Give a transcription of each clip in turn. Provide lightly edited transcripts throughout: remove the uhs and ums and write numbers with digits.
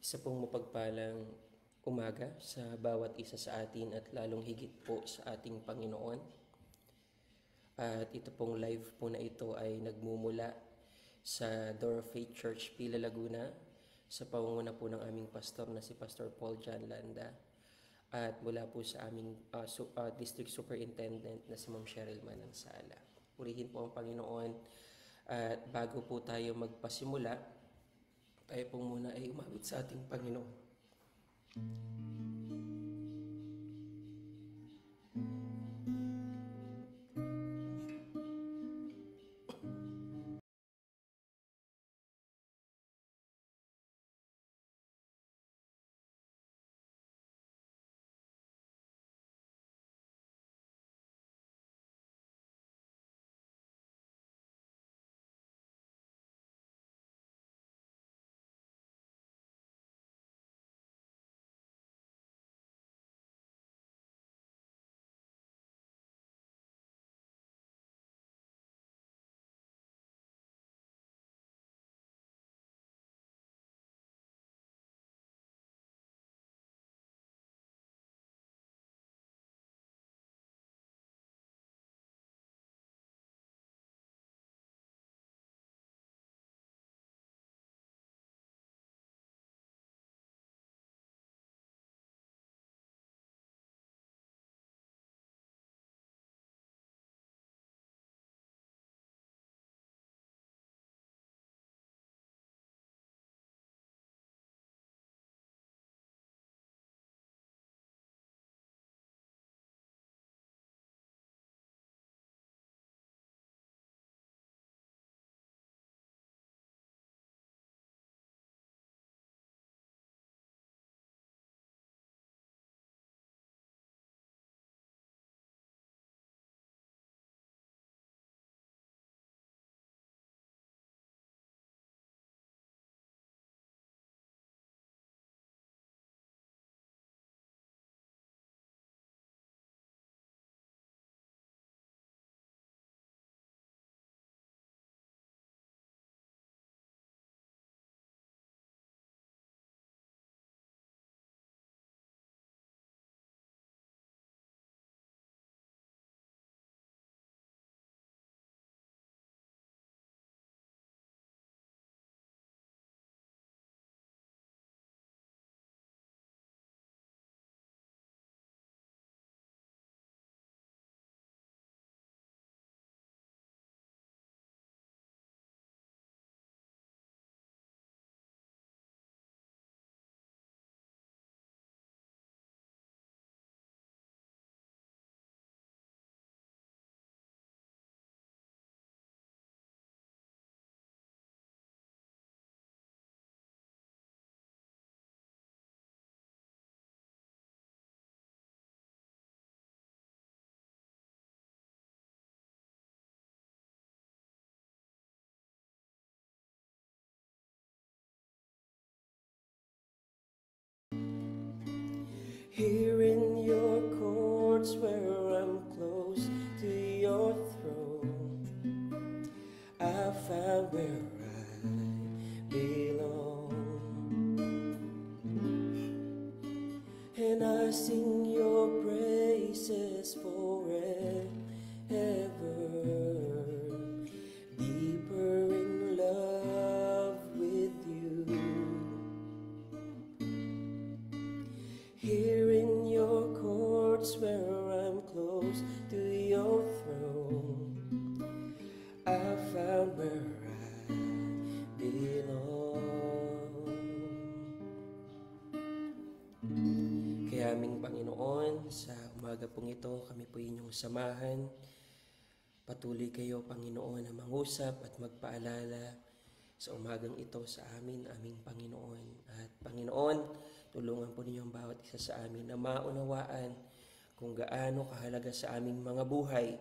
Isa pong mapagpalang umaga sa bawat isa sa atin at lalong higit po sa ating Panginoon. At ito pong live po na ito ay nagmumula sa Door of Faith Church, Pila, Laguna, sa pangunguna po ng aming pastor na si Pastor Paul John Landa, at mula po sa aming District Superintendent na si Ma'am Cheryl Manansala. Purihin po ang Panginoon. At bago po tayo magpasimula, tayo po muna ay umabot sa ating Panginoon. Here in your courts where I'm close to your throne, I found where I belong, and I sing your praises forever, deeper in love with you. Here in your courts where I'm close to your throne, I found where I belong. Kaya aming Panginoon, sa umaga pong ito, kami po inyong samahan. Patuloy kayo, Panginoon, na mangusap at magpaalala sa umagang ito sa amin, aming Panginoon. At Panginoon, tulungan po ninyo ang bawat isa sa amin na maunawaan kung gaano kahalaga sa aming mga buhay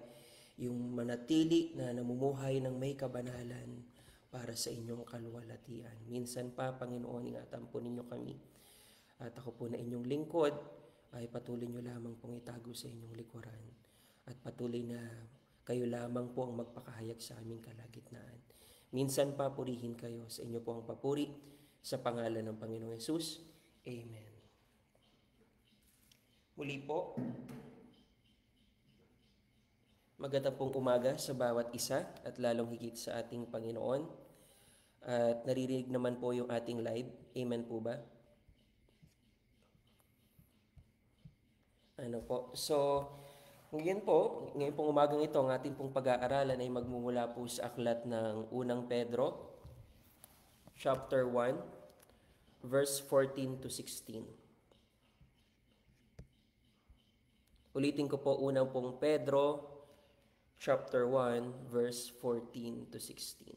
yung manatili na namumuhay ng may kabanalan para sa inyong kaluwalhatian. Minsan pa, Panginoon, ingatan po ninyo kami. At ako po na inyong lingkod ay patuloy nyo lamang pong itago sa inyong likuran. At patuloy na kayo lamang po ang magpakahayag sa aming kalagitnaan. Minsan pa, purihin kayo. Sa inyo po ang papuri, Sa pangalan ng Panginoong Hesus. Amen. Muli po, magandang pong umaga sa bawat isa at lalong higit sa ating Panginoon. At naririnig naman po yung ating live. Amen po ba? Ano po? So, ngayon pong umagang ito, ang ating pong pag-aaralan ay magmumula po sa aklat ng unang Pedro, chapter 1, verse 14 to 16. Ulitin ko po, unang pong Pedro, chapter 1, verse 14 to 16.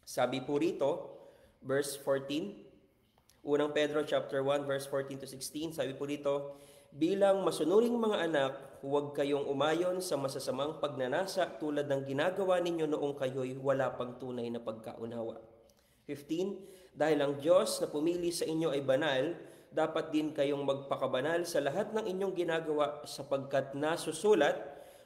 Sabi po rito, verse 14, unang Pedro, chapter 1, verse 14 to 16, sabi po rito, bilang masunuring mga anak, huwag kayong umayon sa masasamang pagnanasa tulad ng ginagawa ninyo noong kayo'y wala pang tunay na pagkaunawa. 15, dahil ang Diyos na pumili sa inyo ay banal, dapat din kayong magpakabanal sa lahat ng inyong ginagawa sapagkat nasusulat,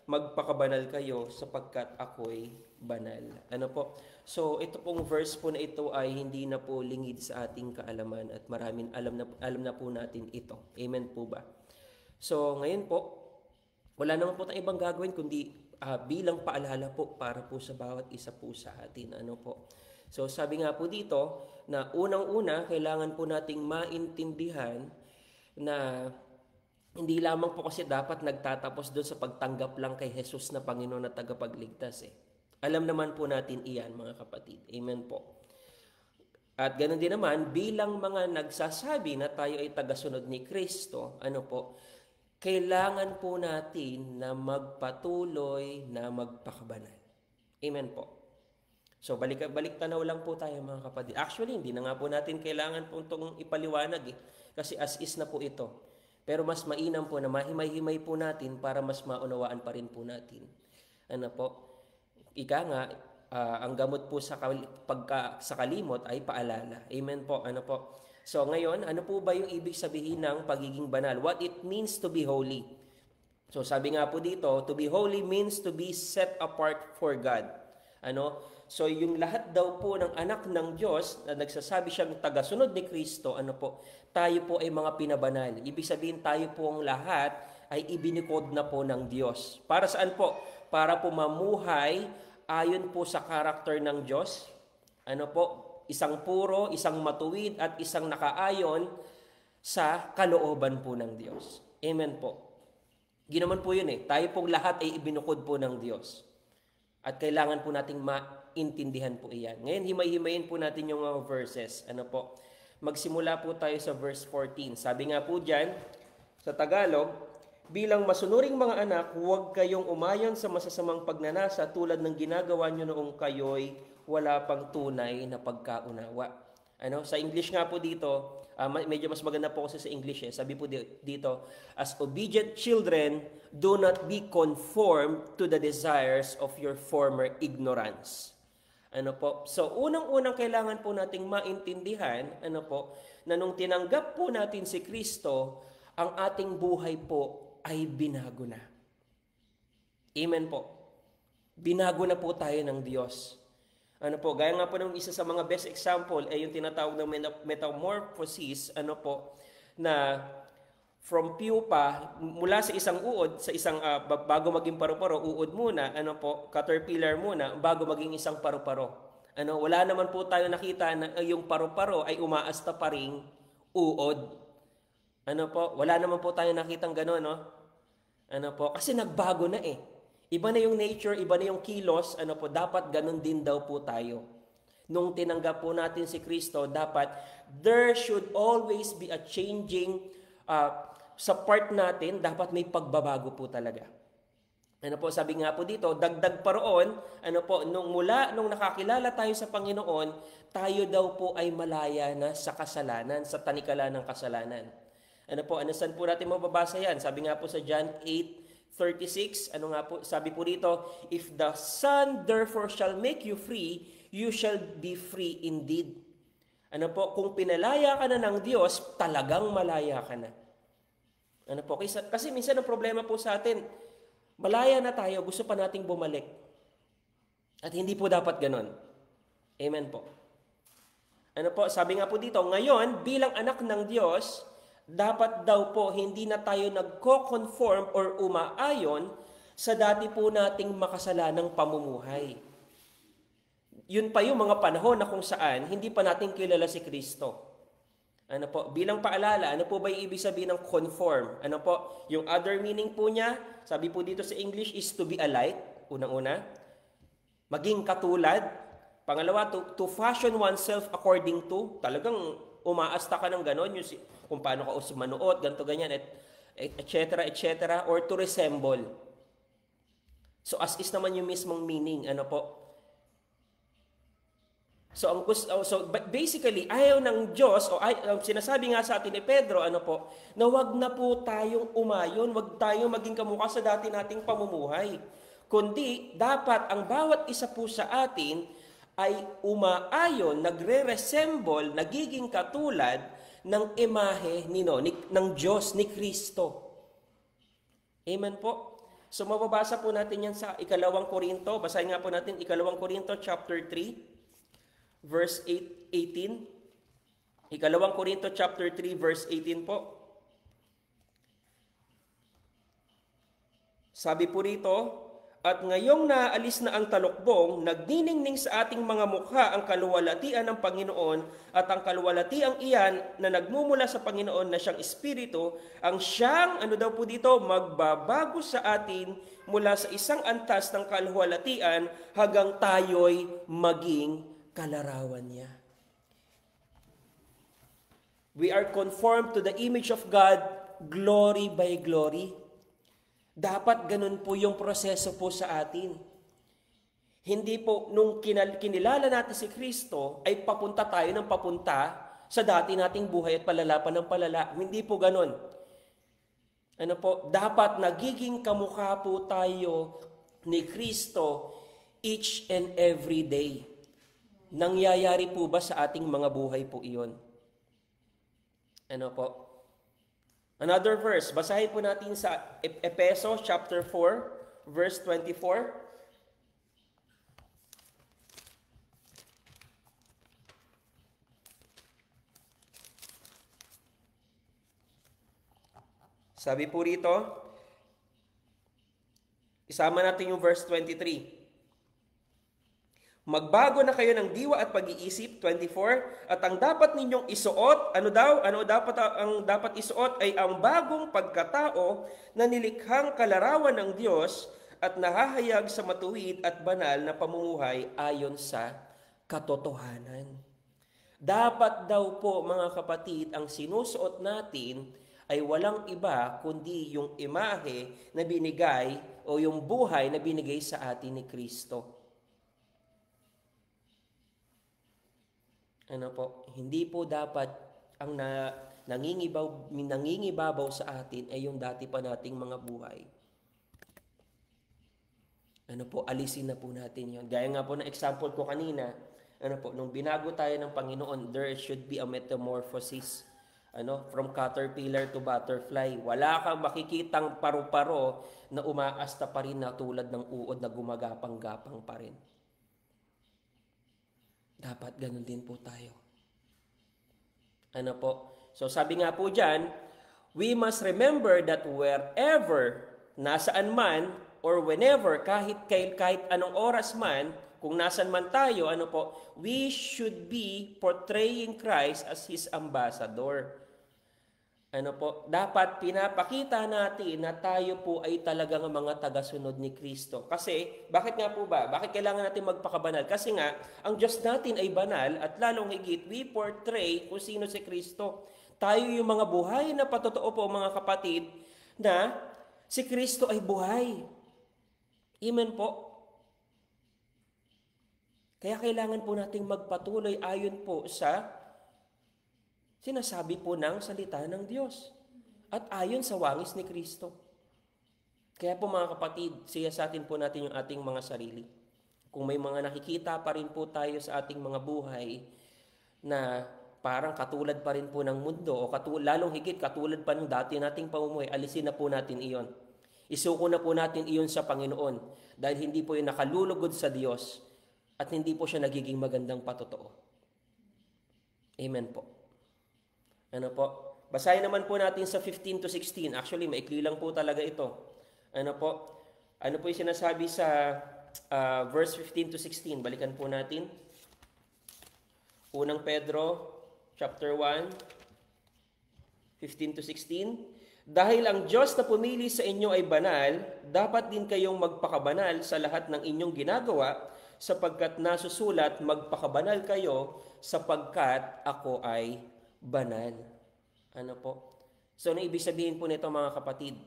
magpakabanal kayo sapagkat ako'y banal. Ano po? So, ito pong verse po na ito ay hindi na po lingid sa ating kaalaman at maraming alam na po natin ito. Amen po ba? So, ngayon po, wala naman po tayong ibang gagawin kundi bilang paalala po para po sa bawat isa po sa atin. Ano po? So, sabi nga po dito na unang-una, kailangan po nating maintindihan na hindi lamang po kasi dapat nagtatapos doon sa pagtanggap lang kay Jesus na Panginoon na tagapagligtas. Alam naman po natin iyan, mga kapatid. Amen po. At ganoon din naman, bilang mga nagsasabi na tayo ay tagasunod ni Kristo, ano po, kailangan po natin na magpatuloy na magpakabanal. Amen po. So, balik tanaw lang po tayo, mga kapatid. Actually, hindi na nga po natin kailangan po itong ipaliwanag kasi as is na po ito. Pero mas mainam po na mahimay-himay po natin para mas maunawaan pa rin po natin. Ano po? Ika nga, ang gamot po sa kalimot ay paalala. Amen po. Ano po? So, ngayon, ano po ba yung ibig sabihin ng pagiging banal? What it means to be holy? So, sabi nga po dito, to be holy means to be set apart for God. Ano? So, yung lahat daw po ng anak ng Diyos na nagsasabi siyang tagasunod ni Kristo, ano po, tayo po ay mga pinabanal. Ibig sabihin, tayo po ang lahat ay ibinikod na po ng Diyos. Para saan po? Para po mamuhay ayon po sa karakter ng Diyos. Ano po? Isang puro, isang matuwid, at isang nakaayon sa kalooban po ng Diyos. Amen po. Ginaman po yun Tayo pong lahat ay ibinukod po ng Diyos. At kailangan po nating maintindihan po iyan. Ngayon, himay-himayin po natin yung mga verses. Ano po? Magsimula po tayo sa verse 14. Sabi nga po dyan, sa Tagalog, bilang masunuring mga anak, huwag kayong umayon sa masasamang pagnanasa tulad ng ginagawa nyo noong kayo'y wala pang tunay na pagkaunawa. Ano? Sa English nga po dito, medyo mas maganda po kasi sa English. Sabi po dito, as obedient children, do not be conformed to the desires of your former ignorance. Ano po? So, unang-unang kailangan po nating maintindihan, ano po, na nung tinanggap po natin si Kristo, ang ating buhay po ay binago na. Amen po. Binago na po tayo ng Diyos. Ano po, gaya nga po ng isa sa mga best example ay yung tinatawag ng metamorphosis, ano po, na from pupa, mula sa isang uod, sa isang bago maging paru-paro, uod muna, ano po, caterpillar muna, bago maging isang paru-paro. Ano, wala naman po tayo nakita na yung paru-paro ay umaasta pa ring uod. Ano po, wala naman po tayo nakitang gano'n, no? Ano po, kasi nagbago na Iba na yung nature, iba na yung kilos, ano po, dapat ganun din daw po tayo. Nung tinanggap po natin si Kristo, dapat there should always be a changing sa part natin, dapat may pagbabago po talaga. Ano po, sabi nga po dito, dagdag pa roon, ano po, nung nakakilala tayo sa Panginoon, tayo daw po ay malaya na sa kasalanan, sa tanikala ng kasalanan. Ano po, saan po natin mababasa yan? Sabi nga po sa John 8:36, ano nga po, sabi po dito, if the Son therefore shall make you free, you shall be free indeed. Ano po, kung pinalaya ka na ng Diyos, talagang malaya ka na. Ano po, kasi minsan ang problema po sa atin, malaya na tayo, gusto pa nating bumalik. At hindi po dapat ganon. Amen po. Ano po, sabi nga po dito, ngayon, bilang anak ng Diyos, dapat daw po hindi na tayo nagko-conform or umaayon sa dati po nating makasalanang pamumuhay. Yun pa yung mga panahon na kung saan hindi pa natin kilala si Kristo. Ano po, bilang paalala, ano po ba yung ibig sabihin ng conform? Ano po, yung other meaning po niya, sabi po dito sa English is to be alike, unang-una. Maging katulad. Pangalawa, to fashion oneself according to, talagang umaasta ka ng ganon, yung, kung paano ka manuot, ganito, ganyan, etc., etc., or to resemble. So, as is naman yung mismong meaning, ano po. So, basically, ayaw ng Diyos, o sinasabi nga sa atin ni Pedro, ano po, na wag na po tayong umayon, wag tayong maging kamukha sa dati nating pamumuhay. Kundi, dapat ang bawat isa po sa atin ay umaayon, nagre-resemble, nagiging katulad ng imahe ng Diyos, ni Kristo. Amen po. So mababasa po natin yan sa 2 Korinto. Basahin nga po natin 2 Korinto chapter 3, verse 18. 2 Korinto chapter 3, verse 18 po. Sabi po rito, at ngayong naalis na ang talukbong, nagniningning sa ating mga mukha ang kaluwalhatian ng Panginoon at ang kaluwalhatiang iyan na nagmumula sa Panginoon na siyang Espiritu, ang siyang, ano daw po dito, magbabago sa atin mula sa isang antas ng kaluwalhatian hanggang tayo'y maging kalarawan niya. We are conformed to the image of God, glory by glory. Dapat ganun po yung proseso po sa atin. Hindi po nung kinilala natin si Kristo ay papunta tayo ng papunta sa dati nating buhay at palala pa ng palala. Hindi po ganun. Ano po, dapat nagiging kamukha po tayo ni Kristo each and every day. Nangyayari po ba sa ating mga buhay po iyon? Ano po? Another verse, basahin po natin sa Efeso chapter 4, verse 24. Sabi po rito, isama natin yung verse 23. Magbago na kayo ng diwa at pag-iisip, 24, at ang dapat ninyong isuot, ang dapat isuot ay ang bagong pagkatao na nilikhang kalarawan ng Diyos at nahahayag sa matuwid at banal na pamumuhay ayon sa katotohanan. Dapat daw po, mga kapatid, ang sinusuot natin ay walang iba kundi yung imahe na binigay o yung buhay na binigay sa atin ni Kristo. Ano po, hindi po dapat ang nangingibabaw sa atin ay yung dati pa nating mga buhay. Ano po, alisin na po natin yon. Gaya nga po na example ko kanina, ano po, nung binago tayo ng Panginoon, there should be a metamorphosis. From caterpillar to butterfly. Wala kang makikitang paru-paro na umaasta pa rin na tulad ng uod na gumagapang-gapang pa rin. Dapat ganun din po tayo. Ano po? So sabi nga po dyan, we must remember that wherever, nasaan man, or whenever, kahit anong oras man, kung nasan man tayo, ano po, we should be portraying Christ as His ambassador. Ano po, dapat pinapakita natin na tayo po ay talagang mga tagasunod ni Kristo. Kasi, bakit nga po ba? Bakit kailangan natin magpakabanal? Kasi nga, ang Diyos natin ay banal at lalong higit, we portray kung sino si Kristo. Tayo yung mga buhay na patotoo po, mga kapatid, na si Kristo ay buhay. Amen po. Kaya kailangan po nating magpatuloy ayon po sa sinasabi po ng salita ng Diyos at ayon sa wangis ni Kristo. Kaya po, mga kapatid, siyasatin po natin yung ating mga sarili. Kung may mga nakikita pa rin po tayo sa ating mga buhay na parang katulad pa rin po ng mundo o lalong higit katulad pa ng dati nating pamumuhay, alisin na po natin iyon. Isuko na po natin iyon sa Panginoon dahil hindi po yung nakalulugod sa Diyos at hindi po siya nagiging magandang patotoo. Amen po. Ano po? Basahin naman po natin sa 15 to 16. Actually, maikli lang po talaga ito. Ano po? Ano po yung sinasabi sa verse 15 to 16? Balikan po natin. Unang Pedro, chapter 1, 15 to 16. Dahil ang Diyos na pumili sa inyo ay banal, dapat din kayong magpakabanal sa lahat ng inyong ginagawa, sapagkat nasusulat, magpakabanal kayo sapagkat ako ay banal. Ano po? So, ano ibig sabihin po nito mga kapatid?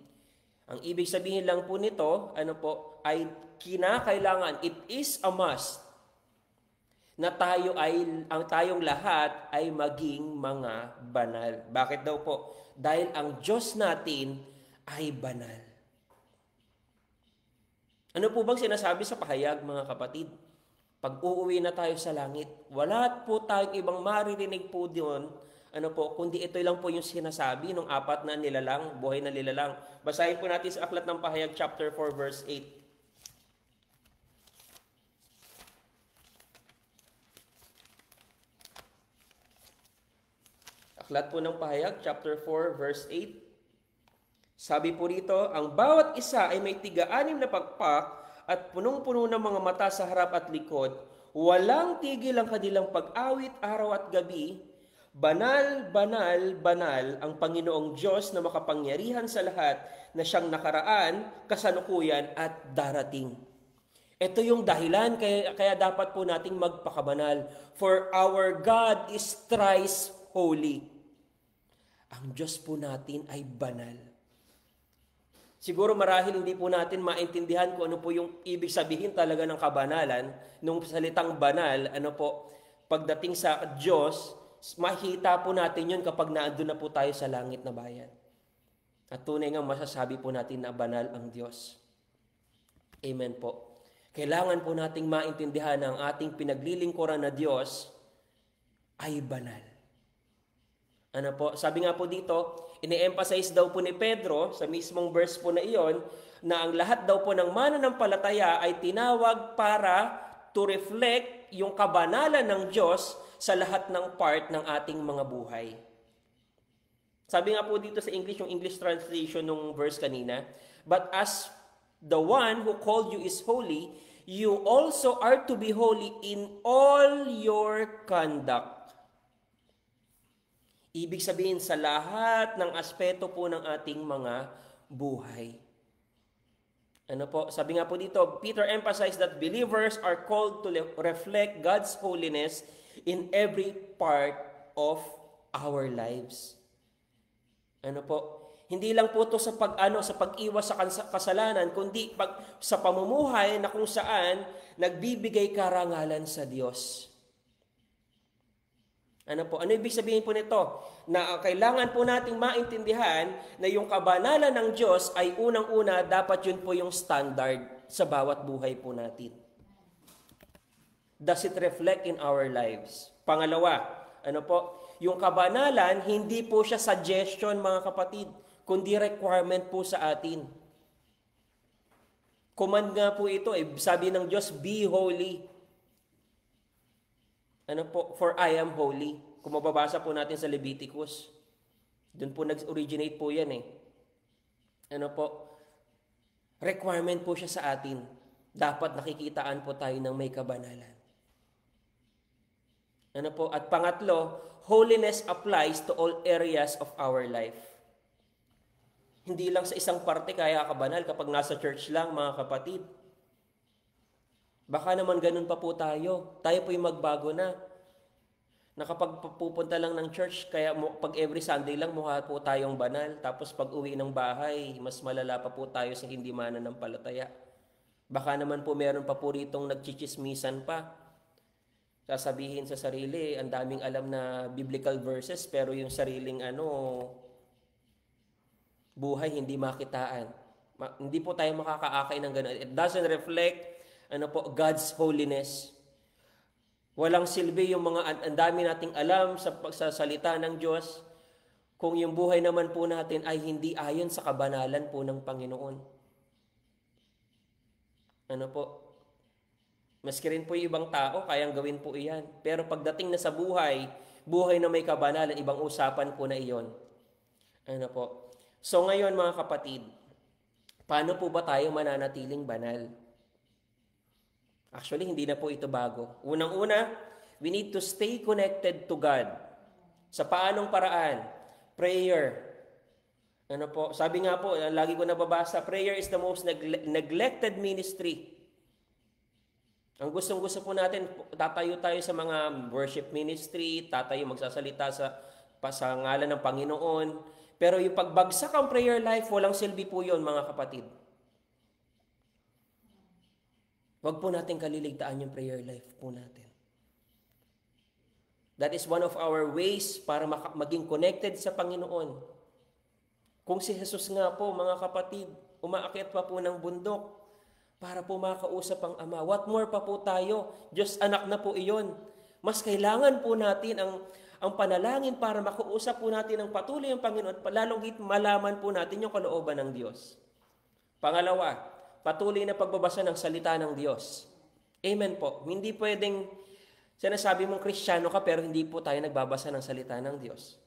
Ang ibig sabihin lang po nito, ano po, ay kinakailangan, it is a must, na tayong lahat ay maging mga banal. Bakit daw po? Dahil ang Diyos natin ay banal. Ano po bang sinasabi sa pahayag mga kapatid? Pag uuwi na tayo sa langit, wala po tayong ibang maririnig po doon, ano po, kundi ito lang po yung sinasabi ng apat na nilalang, buhay na nilalang. Basahin po natin sa Aklat ng Pahayag, chapter 4, verse 8. Aklat po ng Pahayag, chapter 4, verse 8. Sabi po rito, ang bawat isa ay may tiga-anim na pakpak at punong-puno ng mga mata sa harap at likod. Walang tigil ang kanilang pag-awit araw at gabi. Banal, banal, banal ang Panginoong Diyos na makapangyarihan sa lahat, na siyang nakaraan, kasalukuyan at darating. Ito yung dahilan kaya dapat po nating magpakabanal. For our God is thrice holy. Ang Diyos po natin ay banal. Siguro marahil hindi po natin maintindihan kung ano po yung ibig sabihin talaga ng kabanalan, nung salitang banal, ano po, pagdating sa Diyos, makita po natin yun kapag naandun na po tayo sa langit na bayan. At tunay nga masasabi po natin na banal ang Diyos. Amen po. Kailangan po nating maintindihan na ang ating pinaglilingkuran na Diyos ay banal. Ano po? Sabi nga po dito, ini-emphasize daw po ni Pedro sa mismong verse po na iyon, na ang lahat daw po ng mananampalataya ay tinawag para to reflect yung kabanalan ng Diyos sa lahat ng part ng ating mga buhay. Sabi nga po dito sa English, yung English translation ng verse kanina, but as the one who called you is holy, you also are to be holy in all your conduct. Ibig sabihin sa lahat ng aspeto po ng ating mga buhay. Ano po? Sabi nga po dito, Peter emphasized that believers are called to reflect God's holiness in every part of our lives. Ano po? Hindi lang po ito sa pag-iwas sa kasalanan, kundi sa pamumuhay na kung saan nagbibigay karangalan sa Diyos. Ano po? Ano ibig sabihin po nito? Na kailangan po nating maintindihan na yung kabanalan ng Diyos ay unang-una, dapat yun po yung standard sa bawat buhay po natin. Does it reflect in our lives? Pangalawa, ano po? Yung kabanalan, hindi po siya suggestion mga kapatid, kundi requirement po sa atin. Command nga po ito, sabi ng Diyos, be holy. Ano po? For I am holy. Kung mababasa po natin sa Leviticus, doon po nag-originate po yan eh. Ano po? Requirement po siya sa atin. Dapat nakikitaan po tayo ng may kabanalan. Ano po? At pangatlo, holiness applies to all areas of our life. Hindi lang sa isang parte kaya kabanal kapag nasa church lang, mga kapatid. Baka naman ganun pa po tayo. Tayo po yung magbago na. Na kapag pupunta lang ng church, kaya pag every Sunday lang mukha po tayong banal. Tapos pag uwi ng bahay, mas malala pa po tayo sa hindi mananampalataya. Baka naman po meron pa po ritong nagchichismisan pa. Sasabihin sa sarili, ang daming alam na biblical verses, pero yung sariling buhay hindi makitaan. Hindi po tayo makakaakay ng gano'n. It doesn't reflect God's holiness. Walang silbi yung ang dami nating alam sa salita ng Diyos kung yung buhay naman po natin ay hindi ayon sa kabanalan po ng Panginoon. Ano po? Maski rin po yung ibang tao, kayang gawin po iyan. Pero pagdating na sa buhay buhay na may kabanalan, ibang usapan po na iyon. Ano po? So ngayon mga kapatid, paano po ba tayo mananatiling banal? Actually, hindi na po ito bago. Unang-una, we need to stay connected to God. Sa paanong paraan? Prayer. Ano po? Sabi nga po, lagi ko nababasa, prayer is the most neglected ministry. Ang gustong-gusto po natin, tatayo tayo sa mga worship ministry, tatayo magsasalita sa ngalan ng Panginoon. Pero yung pagbagsak ang prayer life, walang silbi po yun, mga kapatid. Huwag po natin kaliligtaan yung prayer life po natin. That is one of our ways para maging connected sa Panginoon. Kung si Jesus nga po, mga kapatid, umaakyat pa po ng bundok para po makausap ang Ama. What more pa po tayo? Diyos anak na po iyon. Mas kailangan po natin ang panalangin para makausap po natin ang patuloy ang Panginoon at lalong malaman po natin yung kalooban ng Diyos. Pangalawa, patuloy na pagbabasa ng salita ng Diyos. Amen po. Hindi pwedeng sinasabi mong Kristiyano ka pero hindi po tayo nagbabasa ng salita ng Diyos.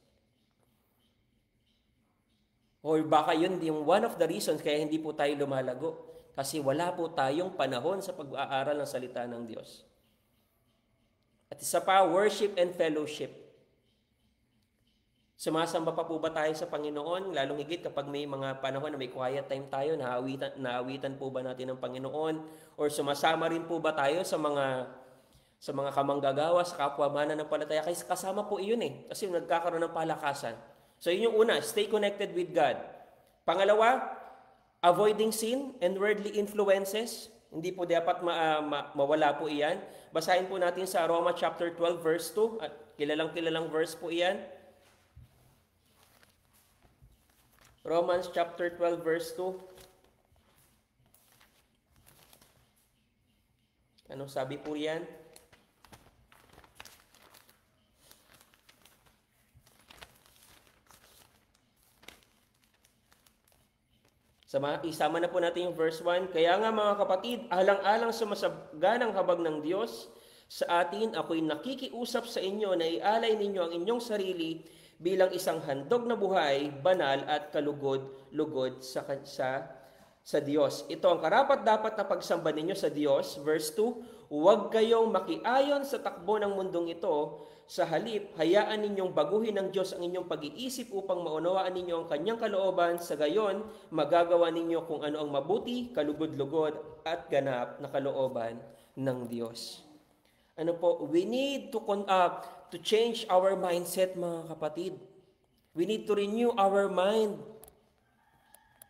Or baka yun yung one of the reasons kaya hindi po tayo lumalago. Kasi wala po tayong panahon sa pag-aaral ng salita ng Diyos. At isa pa, worship and fellowship. Sumasamba pa po ba tayo sa Panginoon? Lalong higit kapag may mga panahon na may quiet time tayo, naawitan po ba natin ng Panginoon? Or sumasama rin po ba tayo sa mga kamanggagawa, sa kapwa mananampalataya? Kasi kasama po iyon eh. Kasi nagkakaroon ng palakasan. So yun yung una, stay connected with God. Pangalawa, avoiding sin and worldly influences. Hindi po dapat mawala po iyan. Basahin po natin sa Roma chapter 12 verse 2. At kilalang verse po iyan. Romans chapter 12 verse 2. Anong sabi po yan? Isama na po natin yung verse 1. Kaya nga mga kapatid, alang-alang sa masaganang habag ng Diyos sa atin, ako'y nakikiusap sa inyo na ialay ninyo ang inyong sarili bilang isang handog na buhay, banal at kalugod-lugod sa Diyos. Ito ang karapat-dapat na pagsamba ninyo sa Diyos. Verse 2, huwag kayong makiayon sa takbo ng mundong ito. Sa halip, hayaan ninyong baguhin ng Diyos ang inyong pag-iisip upang maunawaan ninyo ang kanyang kalooban. Sa gayon, magagawa ninyo kung ano ang mabuti, kalugod-lugod at ganap na kalooban ng Diyos. Ano po? We need to change our mindset, mga kapatid. We need to renew our mind.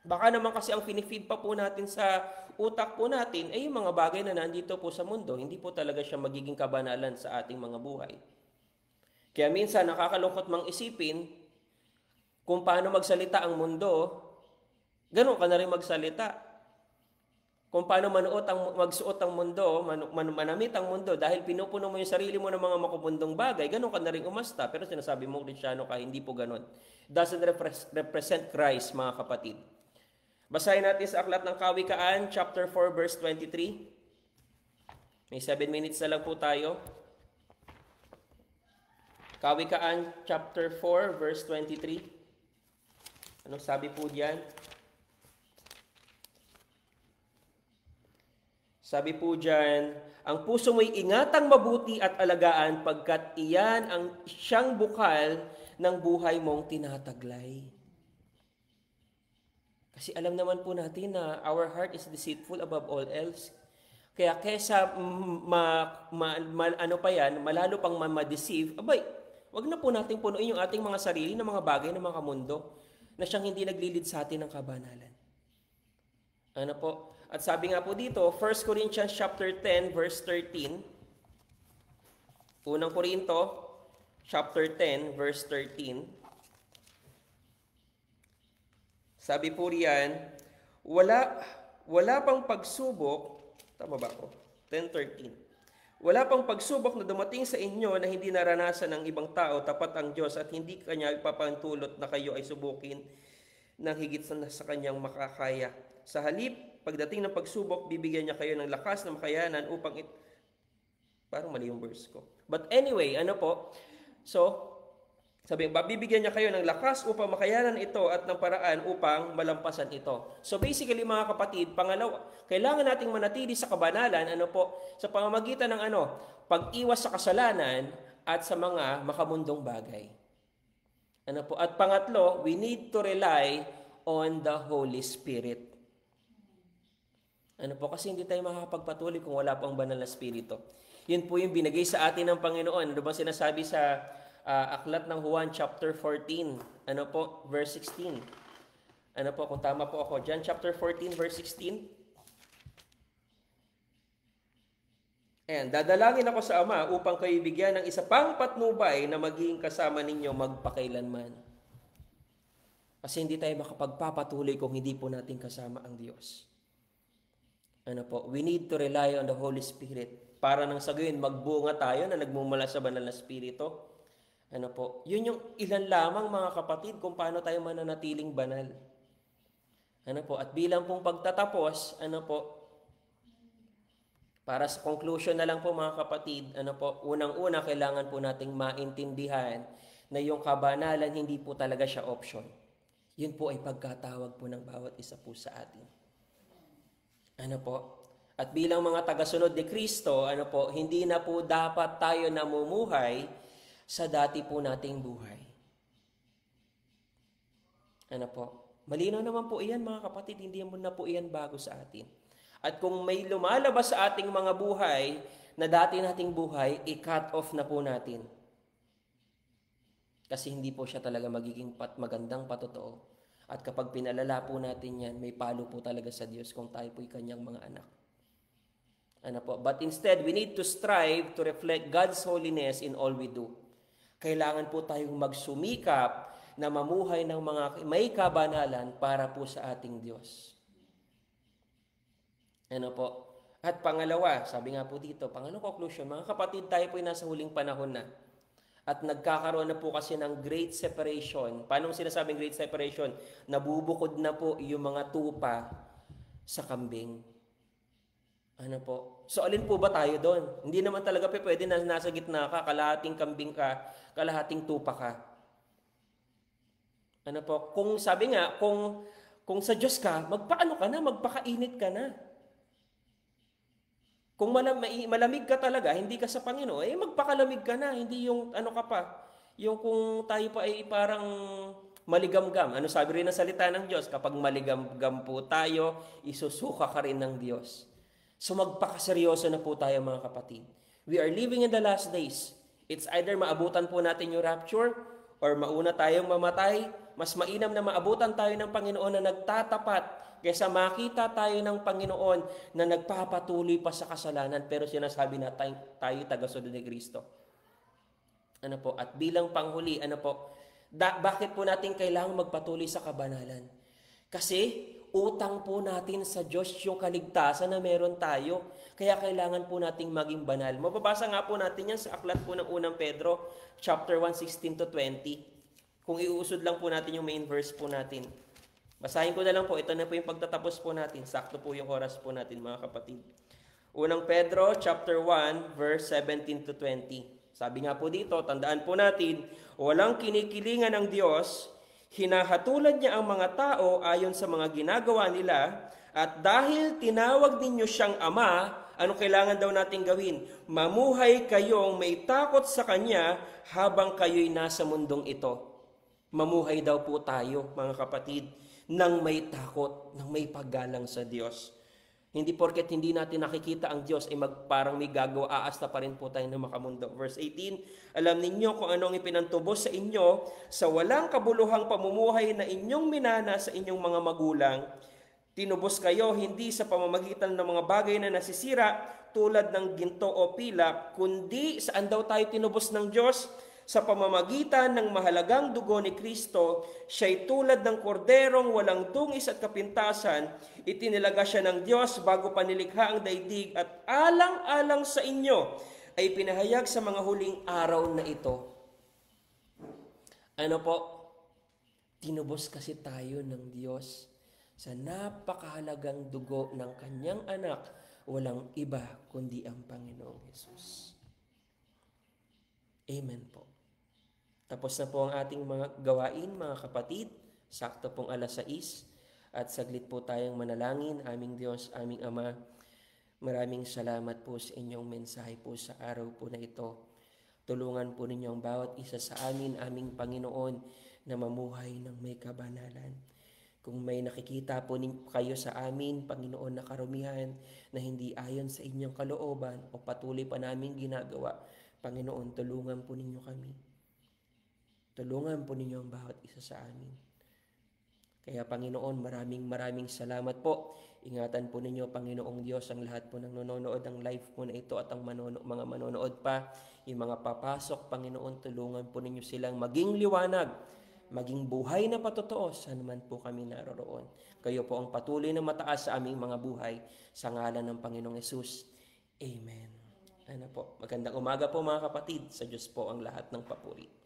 Baka naman kasi ang pinifeed pa po natin sa utak po natin ay yung mga bagay na nandito po sa mundo. Hindi po talaga siya magiging kabanalan sa ating mga buhay. Kaya minsan nakakalungkot mang isipin kung paano magsalita ang mundo, ganun ka na rin magsalita. Kung paano magsuot ang mundo, manamit ang mundo dahil pinupuno mo yung sarili mo ng mga makupundong bagay, ganun ka na rin umasta. Pero sinasabi mo, Kristiyano ka, hindi po ganun. It doesn't represent Christ, mga kapatid. Basahin natin sa Aklat ng Kawikaan, chapter 4, verse 23. May 7 minutes na lang po tayo. Kawikaan, chapter 4, verse 23. Anong sabi po diyan? Sabi po diyan, ang puso mo'y ingatang mabuti at alagaan pagkat iyan ang siyang bukal ng buhay mong tinataglay. Kasi alam naman po natin na our heart is deceitful above all else. Kaya kesa malalo pang ma-deceive, abay, wag na po nating punuin yung ating mga sarili ng mga bagay ng mga mundo na siyang hindi naglilid sa atin ng kabanalan. Ano po? At sabi nga po dito, 1 Corinthians chapter 10 verse 13. Unang Korinto chapter 10 verse 13. Sabi po riyan, wala pang pagsubok, tama ba ako? 10:13. Wala pang pagsubok na dumating sa inyo na hindi naranasan ng ibang tao, tapat ang Diyos at hindi kanya ipapantulot na kayo ay subukin ng higit sa kanyang makakaya. Sa halip, pagdating ng pagsubok, bibigyan niya kayo ng lakas na makayanan upang parang mali yung verse ko. But anyway, ano po, So, sabi, bibigyan niya kayo ng lakas upang makayanan ito at ng paraan upang malampasan ito. So basically mga kapatid, pangalawa, kailangan nating manatili sa kabanalan, sa pamamagitan ng pag-iwas sa kasalanan at sa mga makamundong bagay. At pangatlo, we need to rely on the Holy Spirit. Kasi hindi tayo makakapagpatuloy kung wala pang banal na Espiritu. Yun po yung binigay sa atin ng Panginoon. Ano ba sinasabi sa aklat ng Juan chapter 14, verse 16. Kung tama po ako, John chapter 14 verse 16. And dadalangin ako sa Ama upang kayo bigyan ng isa pang patnubay na magiging kasama ninyo magpakailanman. Kasi hindi tayo makapagpapatuloy kung hindi po natin kasama ang Diyos. We need to rely on the Holy Spirit para nang sa gayon magbunga tayo na nagmumula sa banal na Espiritu. Yun yung ilan lamang mga kapatid kung paano tayo mananatiling banal. At bilang pong pagtatapos, para sa conclusion na lang po mga kapatid, unang-una kailangan po nating maintindihan na yung kabanalan hindi po talaga siya option. Yun po ay pagkatawag po ng bawat isa po sa atin. At bilang mga tagasunod ni Kristo, hindi na po dapat tayo namumuhay sa dati po nating buhay. Malinaw naman po iyan mga kapatid, hindi mo na po iyan bago sa atin. At kung may lumalabas sa ating mga buhay na dati nating buhay, i-cut off na po natin. Kasi hindi po siya talaga magiging magandang patotoo. At kapag pinalala po natin yan, may palo po talaga sa Diyos kung tayo po'y kanyang mga anak. But instead, we need to strive to reflect God's holiness in all we do. Kailangan po tayong magsumikap na mamuhay ng mga may kabanalan para po sa ating Diyos. At pangalawa, sabi nga po dito, conclusion, mga kapatid, tayo po ay nasa huling panahon na. At nagkakaroon na po kasi ng great separation. Paano sinasabing great separation? Nabubukod na po yung mga tupa sa kambing. So alin po ba tayo doon? Hindi naman talaga pwede na nasa gitna ka, kalahating kambing ka, kalahating tupa ka. Kung sabi nga, kung sa Diyos ka, magpaano ka na, magpakainit ka na. Kung malamig ka talaga, hindi ka sa Panginoon, magpakalamig ka na, hindi yung ka pa. Yung kung tayo pa ay parang maligamgam. Sabi rin ng salita ng Diyos, kapag maligamgam po tayo, isusuka ka rin ng Diyos. So magpakaseryoso na po tayo mga kapatid. We are living in the last days. It's either maabutan po natin yung rapture or mauna tayong mamatay. Mas mainam na maabutan tayo ng Panginoon na nagtatapat kaysa makita tayo ng Panginoon na nagpapatuloy pa sa kasalanan pero sinasabi na tayo tagasunod ni Kristo. At bilang panghuli, bakit po natin kailangang magpatuloy sa kabanalan? Kasi utang po natin sa Diyos yung kaligtasan na meron tayo. Kaya kailangan po nating maging banal. Mababasa nga po natin yan sa aklat po ng unang Pedro, chapter 1, 16-20. Kung iusod lang po natin yung main verse po natin. Basahin ko na lang po. Ito na po yung pagtatapos po natin. Sakto po yung oras po natin mga kapatid. Unang Pedro, chapter 1, verse 17-20. Sabi nga po dito, tandaan po natin, walang kinikilingan ng Diyos, hinahatulan niya ang mga tao ayon sa mga ginagawa nila, at dahil tinawag ninyo siyang Ama, ano kailangan daw natin gawin? Mamuhay kayong may takot sa Kanya habang kayo'y nasa mundong ito. Mamuhay daw po tayo, mga kapatid, nang may takot, nang may paggalang sa Diyos. Hindi porket hindi natin nakikita ang Diyos ay parang may gagawa, aasta pa rin po tayo na makamundo. Verse 18, alam ninyo kung anong ipinantubos sa inyo sa walang kabuluhang pamumuhay na inyong minana sa inyong mga magulang. Tinubos kayo hindi sa pamamagitan ng mga bagay na nasisira tulad ng ginto o pilak, kundi saan daw tayo tinubos ng Diyos? Sa pamamagitan ng mahalagang dugo ni Kristo, siya'y tulad ng korderong walang dungis at kapintasan, itinilaga siya ng Diyos bago pa nilikha ang daigdig at alang-alang sa inyo ay pinahayag sa mga huling araw na ito. Tinubos kasi tayo ng Diyos sa napakahalagang dugo ng kanyang anak, walang iba kundi ang Panginoong Hesus. Amen po. Tapos na po ang ating mga gawain, mga kapatid. Sakto pong 6:00 at saglit po tayong manalangin. Aming Diyos, aming Ama, maraming salamat po sa inyong mensahe po sa araw po na ito. Tulungan po ninyo ang bawat isa sa amin, aming Panginoon, na mamuhay ng may kabanalan. Kung may nakikita po kayo sa amin, Panginoon, na karumihan na hindi ayon sa inyong kalooban o patuloy pa namin ginagawa, Panginoon, tulungan po ninyo kami. Tulungan po ninyo ang bawat isa sa amin. Kaya Panginoon, maraming salamat po. Ingatan po ninyo, Panginoong Diyos, ang lahat po ng nanonood ng live po na ito at ang mga manonood pa, yung mga papasok, Panginoon, tulungan po ninyo silang maging liwanag, maging buhay na patotoo saan man po kami naroroon. Kayo po ang patuloy na mataas sa aming mga buhay sa ngalan ng Panginoong Hesus. Amen. Ano po, magandang umaga po mga kapatid. Sa Diyos po ang lahat ng papuri.